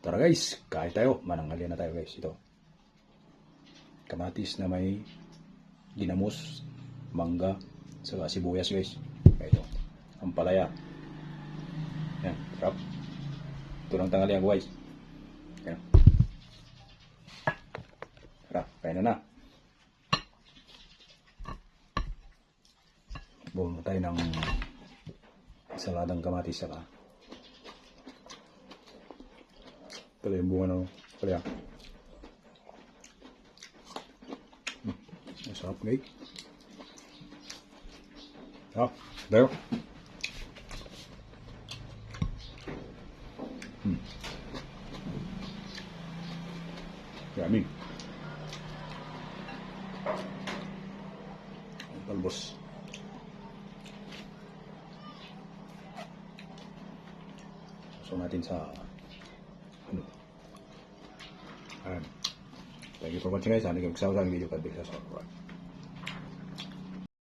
Tara guys, kain tayo. Manangalian na tayo guys. Ito. Kamatis na may ginamos, mangga, saka sibuyas guys. Ito. Ampalaya. Yan. Sarap. Ito lang tanghalian guys. Yan. Tara, kain na na. Buwan tayo ng saladang kamatis saka ito yung bunga ng palaya. Masarap guys. There. Yummy. Talbos. So natin sa Thank you for watching guys. Sana kayo magsawa sa video. God bless us all.